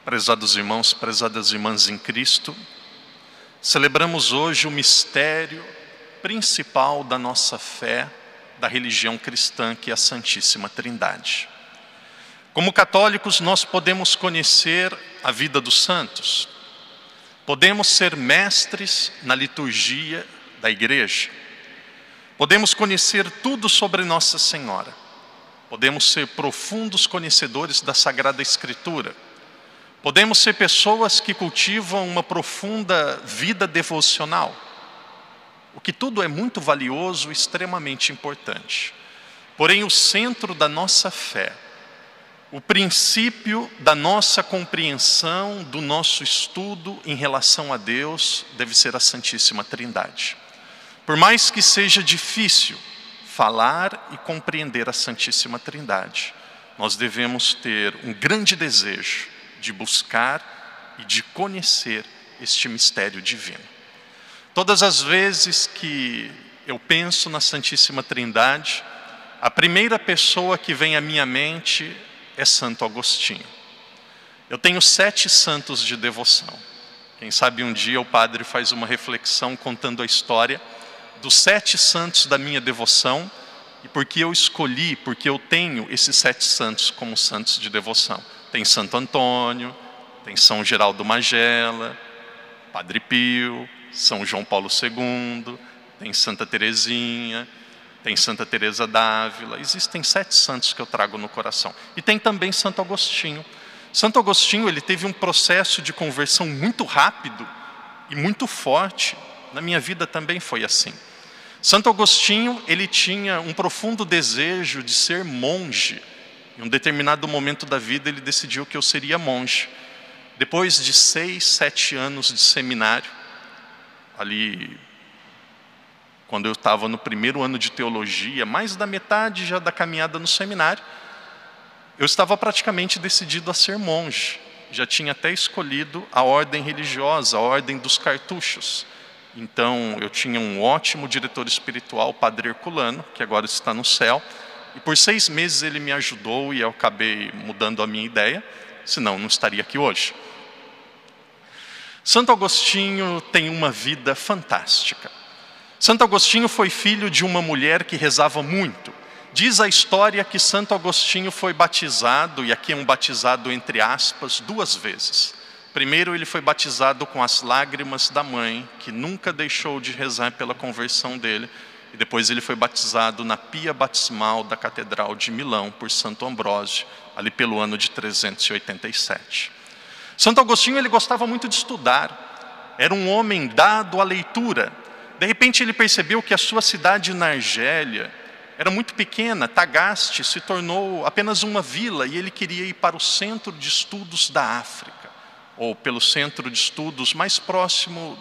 Prezados irmãos, prezadas irmãs em Cristo, celebramos hoje o mistério principal da nossa fé, da religião cristã, que é a Santíssima Trindade. Como católicos, nós podemos conhecer a vida dos santos, podemos ser mestres na liturgia da igreja, podemos conhecer tudo sobre Nossa Senhora, podemos ser profundos conhecedores da Sagrada Escritura, podemos ser pessoas que cultivam uma profunda vida devocional, o que tudo é muito valioso e extremamente importante. Porém, o centro da nossa fé, o princípio da nossa compreensão, do nosso estudo em relação a Deus, deve ser a Santíssima Trindade. Por mais que seja difícil falar e compreender a Santíssima Trindade, nós devemos ter um grande desejo de buscar e de conhecer este mistério divino. Todas as vezes que eu penso na Santíssima Trindade, a primeira pessoa que vem à minha mente é Santo Agostinho. Eu tenho 7 santos de devoção. Quem sabe um dia o padre faz uma reflexão contando a história dos 7 santos da minha devoção e porque eu escolhi, porque eu tenho esses 7 santos como santos de devoção. Tem Santo Antônio, tem São Geraldo Magela, Padre Pio, São João Paulo II, tem Santa Teresinha, tem Santa Teresa d'Ávila. Existem 7 santos que eu trago no coração. E tem também Santo Agostinho. Santo Agostinho, ele teve um processo de conversão muito rápido e muito forte. Na minha vida também foi assim. Santo Agostinho, ele tinha um profundo desejo de ser monge. Em um determinado momento da vida, ele decidiu que eu seria monge. Depois de 6, 7 anos de seminário, ali, quando eu estava no primeiro ano de teologia, mais da metade já da caminhada no seminário, eu estava praticamente decidido a ser monge. Já tinha até escolhido a ordem religiosa, a ordem dos cartuchos. Então, eu tinha um ótimo diretor espiritual, o Padre Herculano, que agora está no céu. E por 6 meses ele me ajudou e eu acabei mudando a minha ideia, senão não estaria aqui hoje. Santo Agostinho tem uma vida fantástica. Santo Agostinho foi filho de uma mulher que rezava muito. Diz a história que Santo Agostinho foi batizado, e aqui é um batizado entre aspas, 2 vezes. Primeiro ele foi batizado com as lágrimas da mãe, que nunca deixou de rezar pela conversão dele. E depois ele foi batizado na pia batismal da Catedral de Milão por Santo Ambrósio, ali pelo ano de 387. Santo Agostinho, ele gostava muito de estudar, era um homem dado à leitura. De repente ele percebeu que a sua cidade na Argélia era muito pequena, Tagaste se tornou apenas uma vila e ele queria ir para o centro de estudos da África, ou pelo centro de estudos mais próximo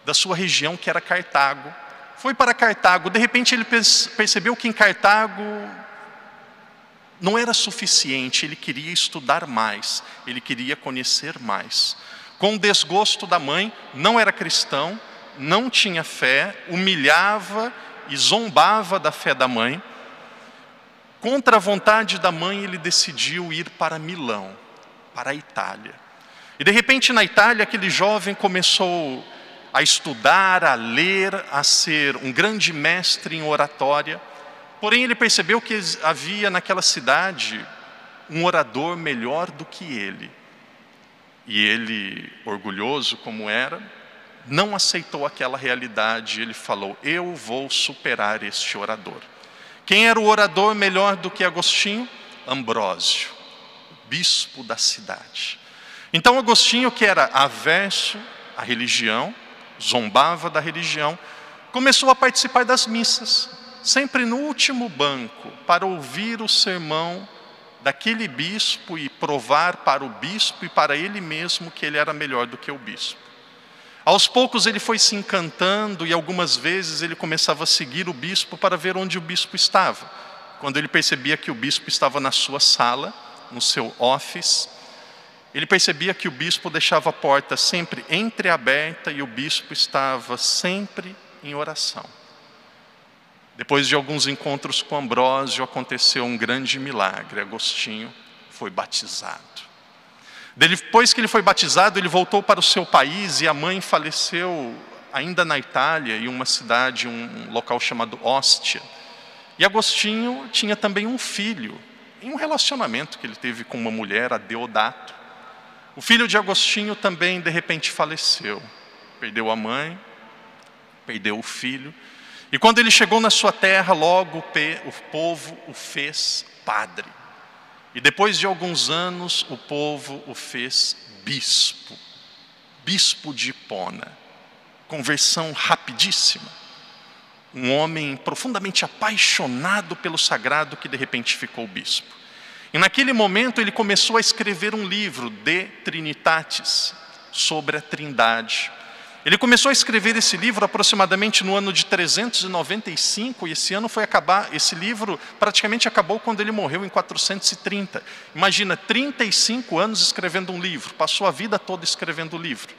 da sua região, que era Cartago. Foi para Cartago, de repente ele percebeu que em Cartago não era suficiente, ele queria estudar mais, ele queria conhecer mais. Com o desgosto da mãe, não era cristão, não tinha fé, humilhava e zombava da fé da mãe. Contra a vontade da mãe, ele decidiu ir para Milão, para a Itália. E de repente na Itália, aquele jovem começou a estudar, a ler, a ser um grande mestre em oratória. Porém, ele percebeu que havia naquela cidade um orador melhor do que ele. E ele, orgulhoso como era, não aceitou aquela realidade. Ele falou: eu vou superar este orador. Quem era o orador melhor do que Agostinho? Ambrósio, o bispo da cidade. Então Agostinho, que era averso à religião, zombava da religião, começou a participar das missas, sempre no último banco, para ouvir o sermão daquele bispo e provar para o bispo e para ele mesmo que ele era melhor do que o bispo. Aos poucos ele foi se encantando e algumas vezes ele começava a seguir o bispo para ver onde o bispo estava. Quando ele percebia que o bispo estava na sua sala, no seu office, ele percebia que o bispo deixava a porta sempre entreaberta e o bispo estava sempre em oração. Depois de alguns encontros com Ambrósio, aconteceu um grande milagre. Agostinho foi batizado. Depois que ele foi batizado, ele voltou para o seu país e a mãe faleceu ainda na Itália, em uma cidade, um local chamado Ostia. E Agostinho tinha também um filho, em um relacionamento que ele teve com uma mulher, a Deodato. O filho de Agostinho também, de repente, faleceu. Perdeu a mãe, perdeu o filho. E quando ele chegou na sua terra, logo o povo o fez padre. E depois de alguns anos, o povo o fez bispo. Bispo de Hipona. Conversão rapidíssima. Um homem profundamente apaixonado pelo sagrado que de repente ficou bispo. E naquele momento ele começou a escrever um livro, De Trinitatis, sobre a Trindade. Ele começou a escrever esse livro aproximadamente no ano de 395, e esse livro praticamente acabou quando ele morreu em 430. Imagina, 35 anos escrevendo um livro, passou a vida toda escrevendo o livro.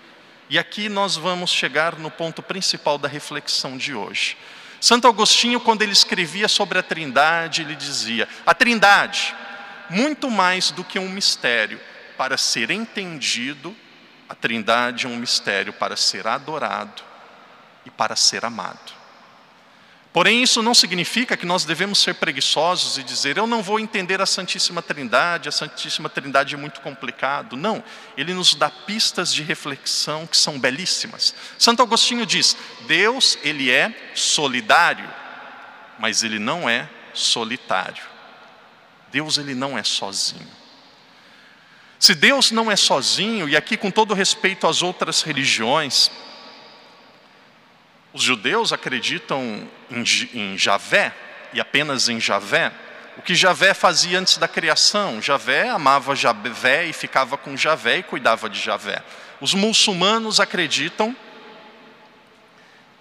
E aqui nós vamos chegar no ponto principal da reflexão de hoje. Santo Agostinho, quando ele escrevia sobre a Trindade, ele dizia: a Trindade, muito mais do que um mistério para ser entendido, a Trindade é um mistério para ser adorado e para ser amado. Porém, isso não significa que nós devemos ser preguiçosos e dizer: eu não vou entender a Santíssima Trindade é muito complicado. Não, ele nos dá pistas de reflexão que são belíssimas. Santo Agostinho diz: Deus, ele é solidário, mas ele não é solitário. Deus, ele não é sozinho. Se Deus não é sozinho, e aqui com todo respeito às outras religiões, os judeus acreditam em Javé, e apenas em Javé. O que Javé fazia antes da criação? Javé amava Javé e ficava com Javé e cuidava de Javé. Os muçulmanos acreditam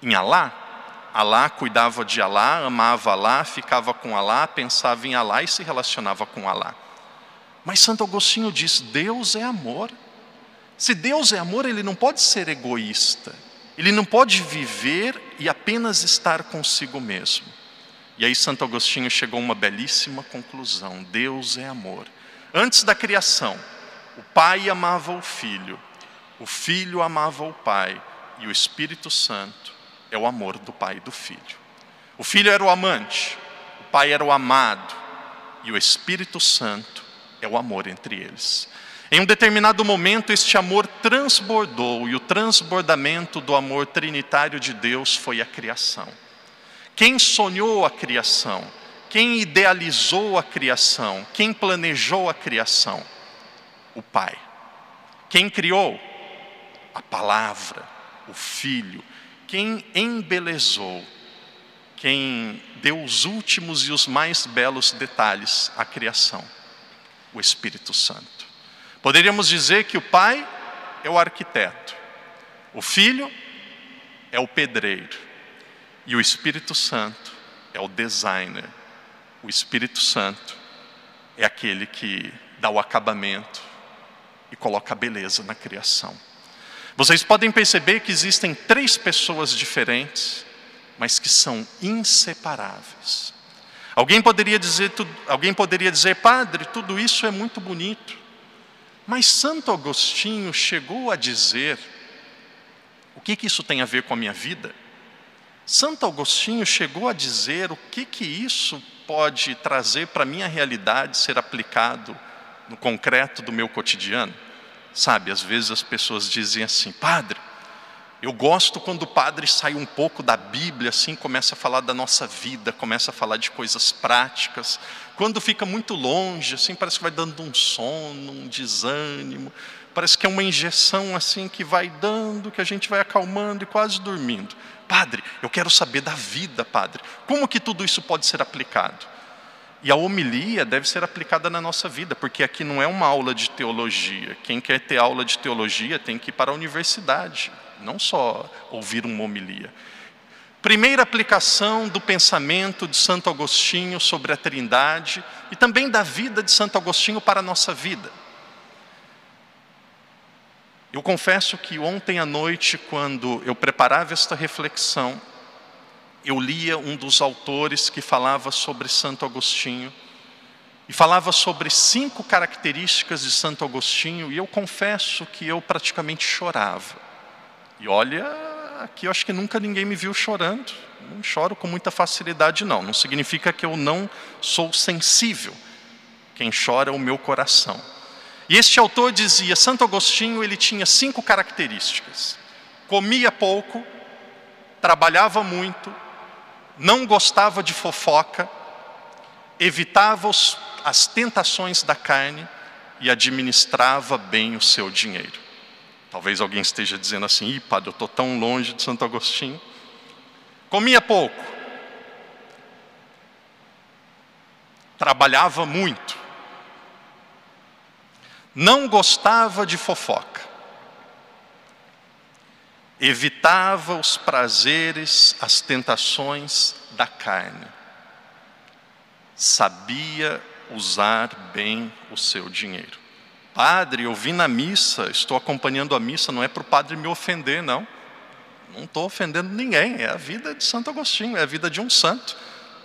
em Alá. Alá cuidava de Alá, amava Alá, ficava com Alá, pensava em Alá e se relacionava com Alá. Mas Santo Agostinho diz: Deus é amor. Se Deus é amor, ele não pode ser egoísta. Ele não pode viver e apenas estar consigo mesmo. E aí Santo Agostinho chegou a uma belíssima conclusão: Deus é amor. Antes da criação, o Pai amava o Filho amava o Pai, e o Espírito Santo é o amor do Pai e do Filho. O Filho era o amante, o Pai era o amado, e o Espírito Santo é o amor entre eles. Em um determinado momento, este amor transbordou, e o transbordamento do amor trinitário de Deus foi a criação. Quem sonhou a criação? Quem idealizou a criação? Quem planejou a criação? O Pai. Quem criou? A Palavra, o Filho. Quem embelezou? Quem deu os últimos e os mais belos detalhes à criação? O Espírito Santo. Poderíamos dizer que o Pai é o arquiteto, o Filho é o pedreiro e o Espírito Santo é o designer. O Espírito Santo é aquele que dá o acabamento e coloca a beleza na criação. Vocês podem perceber que existem 3 pessoas diferentes, mas que são inseparáveis. Alguém poderia dizer, padre, tudo isso é muito bonito. Mas Santo Agostinho chegou a dizer: o que isso tem a ver com a minha vida? Santo Agostinho chegou a dizer o que isso pode trazer para a minha realidade, ser aplicado no concreto do meu cotidiano. Sabe, às vezes as pessoas dizem assim: padre, eu gosto quando o padre sai um pouco da Bíblia, assim, começa a falar da nossa vida, começa a falar de coisas práticas. Quando fica muito longe, assim, parece que vai dando um sono, um desânimo. Parece que é uma injeção, assim, que vai dando, que a gente vai acalmando e quase dormindo. Padre, eu quero saber da vida, padre. Como que tudo isso pode ser aplicado? E a homilia deve ser aplicada na nossa vida, porque aqui não é uma aula de teologia. Quem quer ter aula de teologia tem que ir para a universidade, não só ouvir uma homilia. Primeira aplicação do pensamento de Santo Agostinho sobre a Trindade e também da vida de Santo Agostinho para a nossa vida. Eu confesso que ontem à noite, quando eu preparava esta reflexão, eu lia um dos autores que falava sobre Santo Agostinho, e falava sobre 5 características de Santo Agostinho, e eu confesso que eu praticamente chorava. E olha, aqui eu acho que nunca ninguém me viu chorando. Não choro com muita facilidade, não. Não significa que eu não sou sensível. Quem chora é o meu coração. E este autor dizia, Santo Agostinho, ele tinha 5 características. Comia pouco, trabalhava muito, não gostava de fofoca, evitava as tentações da carne e administrava bem o seu dinheiro. Talvez alguém esteja dizendo assim, ih, padre, eu estou tão longe de Santo Agostinho. Comia pouco, trabalhava muito, não gostava de fofoca, evitava os prazeres, as tentações da carne, sabia usar bem o seu dinheiro. Padre, eu vim na missa, estou acompanhando a missa, não é para o padre me ofender, não. Não estou ofendendo ninguém, é a vida de Santo Agostinho, é a vida de um santo.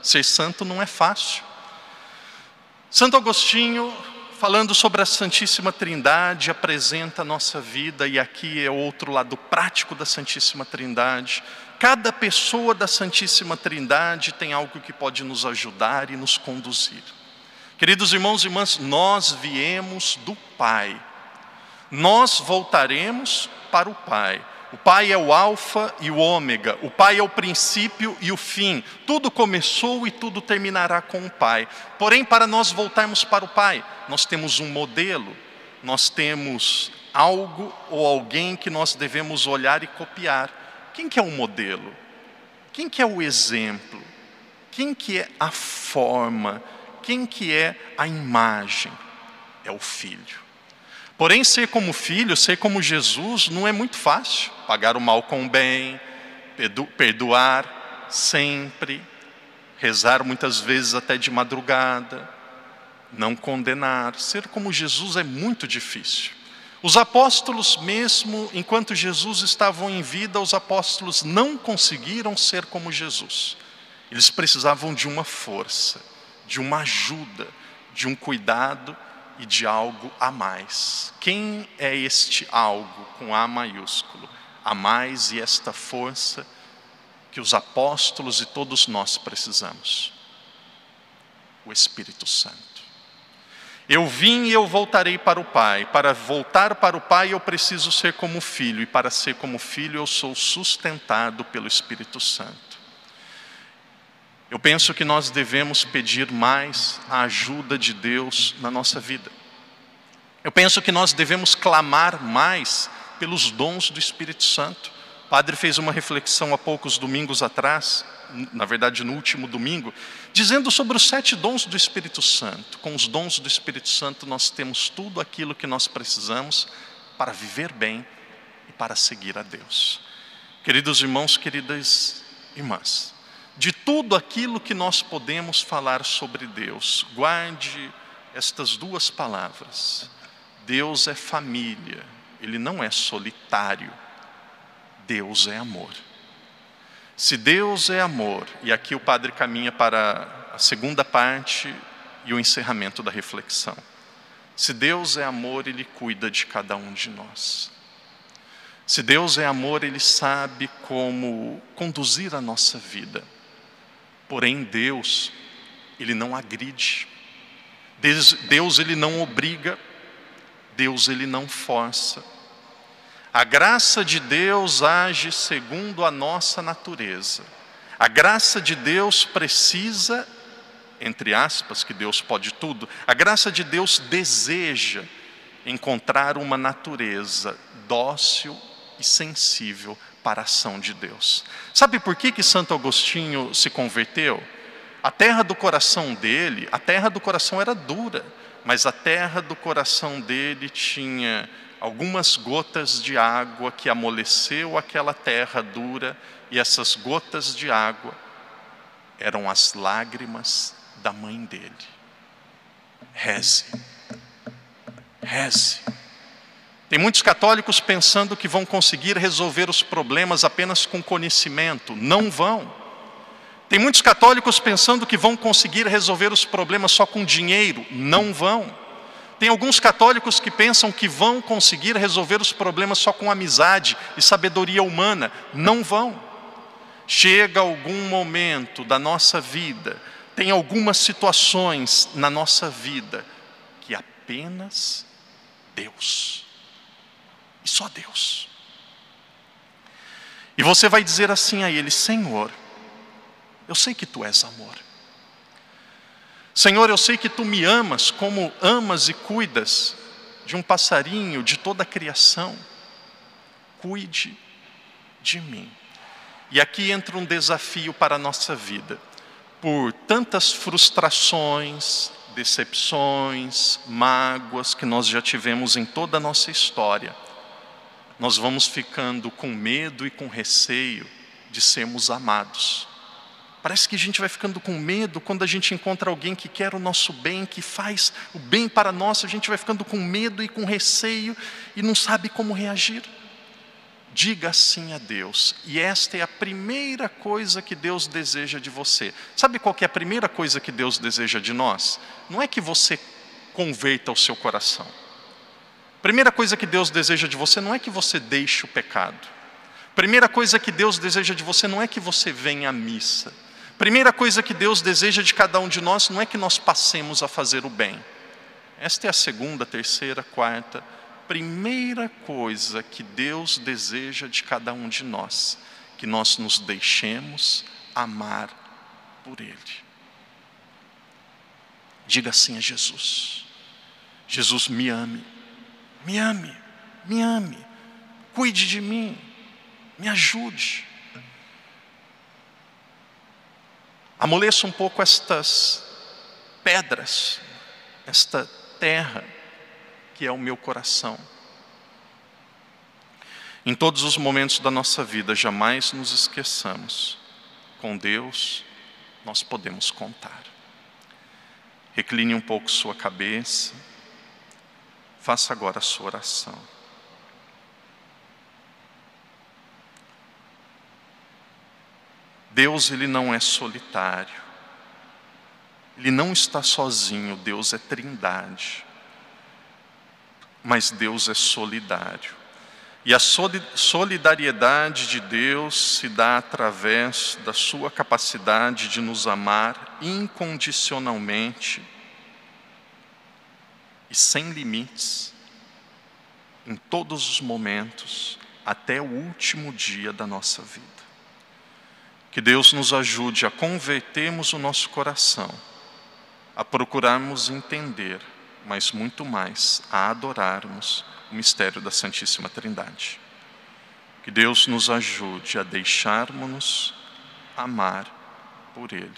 Ser santo não é fácil. Santo Agostinho, falando sobre a Santíssima Trindade, apresenta a nossa vida, e aqui é outro lado prático da Santíssima Trindade. Cada pessoa da Santíssima Trindade tem algo que pode nos ajudar e nos conduzir. Queridos irmãos e irmãs, nós viemos do Pai. Nós voltaremos para o Pai. O Pai é o alfa e o ômega. O Pai é o princípio e o fim. Tudo começou e tudo terminará com o Pai. Porém, para nós voltarmos para o Pai, nós temos um modelo. Nós temos algo ou alguém que nós devemos olhar e copiar. Quem que é o modelo? Quem que é o exemplo? Quem que é a forma? Quem que é a imagem? É o Filho. Porém, ser como Filho, ser como Jesus, não é muito fácil. Pagar o mal com o bem, perdoar sempre, rezar muitas vezes até de madrugada, não condenar. Ser como Jesus é muito difícil. Os apóstolos mesmo, enquanto Jesus estava em vida, os apóstolos não conseguiram ser como Jesus. Eles precisavam de uma força, de uma ajuda, de um cuidado e de algo a mais. Quem é este algo com A maiúsculo? A mais e esta força que os apóstolos e todos nós precisamos. O Espírito Santo. Eu vim e eu voltarei para o Pai. Para voltar para o Pai eu preciso ser como filho. E para ser como filho eu sou sustentado pelo Espírito Santo. Eu penso que nós devemos pedir mais a ajuda de Deus na nossa vida. Eu penso que nós devemos clamar mais pelos dons do Espírito Santo. O padre fez uma reflexão há poucos domingos atrás, na verdade no último domingo, dizendo sobre os 7 dons do Espírito Santo. Com os dons do Espírito Santo nós temos tudo aquilo que nós precisamos para viver bem e para seguir a Deus. Queridos irmãos, queridas irmãs, de tudo aquilo que nós podemos falar sobre Deus, guarde estas 2 palavras. Deus é família, Ele não é solitário. Deus é amor. Se Deus é amor, e aqui o padre caminha para a segunda parte e o encerramento da reflexão. Se Deus é amor, Ele cuida de cada um de nós. Se Deus é amor, Ele sabe como conduzir a nossa vida. Porém, Deus, Ele não agride. Deus, Ele não obriga. Deus, Ele não força. A graça de Deus age segundo a nossa natureza. A graça de Deus precisa, entre aspas, que Deus pode tudo, a graça de Deus deseja encontrar uma natureza dócil e sensível para a ação de Deus. Sabe por que Santo Agostinho se converteu? A terra do coração dele, a terra do coração era dura, mas a terra do coração dele tinha algumas gotas de água que amoleceu aquela terra dura, e essas gotas de água eram as lágrimas da mãe dele. Reze. Reze. Tem muitos católicos pensando que vão conseguir resolver os problemas apenas com conhecimento. Não vão. Tem muitos católicos pensando que vão conseguir resolver os problemas só com dinheiro. Não vão. Tem alguns católicos que pensam que vão conseguir resolver os problemas só com amizade e sabedoria humana. Não vão. Chega algum momento da nossa vida, tem algumas situações na nossa vida que apenas Deus, e só Deus. E você vai dizer assim a Ele: Senhor, eu sei que Tu és amor. Senhor, eu sei que Tu me amas como amas e cuidas de um passarinho, de toda a criação. Cuide de mim. E aqui entra um desafio para a nossa vida. Por tantas frustrações, decepções, mágoas que nós já tivemos em toda a nossa história, nós vamos ficando com medo e com receio de sermos amados. Parece que a gente vai ficando com medo quando a gente encontra alguém que quer o nosso bem, que faz o bem para nós, a gente vai ficando com medo e com receio e não sabe como reagir. Diga sim a Deus, e esta é a primeira coisa que Deus deseja de você. Sabe qual que é a primeira coisa que Deus deseja de nós? Não é que você converta o seu coração. A primeira coisa que Deus deseja de você não é que você deixe o pecado. A primeira coisa que Deus deseja de você não é que você venha à missa. A primeira coisa que Deus deseja de cada um de nós não é que nós passemos a fazer o bem. Esta é a segunda, terceira, quarta. Primeira coisa que Deus deseja de cada um de nós, que nós nos deixemos amar por Ele. Diga assim a Jesus: Jesus, me ame, me ame, me ame, cuide de mim, me ajude. Amoleça um pouco estas pedras, esta terra que é o meu coração. Em todos os momentos da nossa vida, jamais nos esqueçamos. Com Deus, nós podemos contar. Recline um pouco sua cabeça. Faça agora a sua oração. Deus, Ele não é solitário. Ele não está sozinho. Deus é trindade. Mas Deus é solidário. E a solidariedade de Deus se dá através da sua capacidade de nos amar incondicionalmente e sem limites, em todos os momentos, até o último dia da nossa vida. Que Deus nos ajude a convertermos o nosso coração, a procurarmos entender, mas muito mais, a adorarmos o mistério da Santíssima Trindade. Que Deus nos ajude a deixarmos-nos amar por Ele.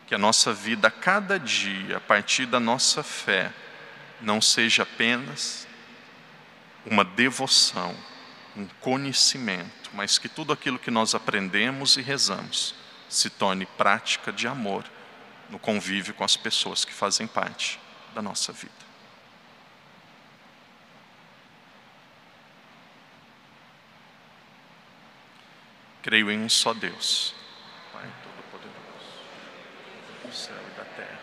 Que a nossa vida, a cada dia, a partir da nossa fé, não seja apenas uma devoção, um conhecimento, mas que tudo aquilo que nós aprendemos e rezamos se torne prática de amor no convívio com as pessoas que fazem parte da nossa vida. Creio em um só Deus, Pai Todo-Poderoso, do céu e da terra.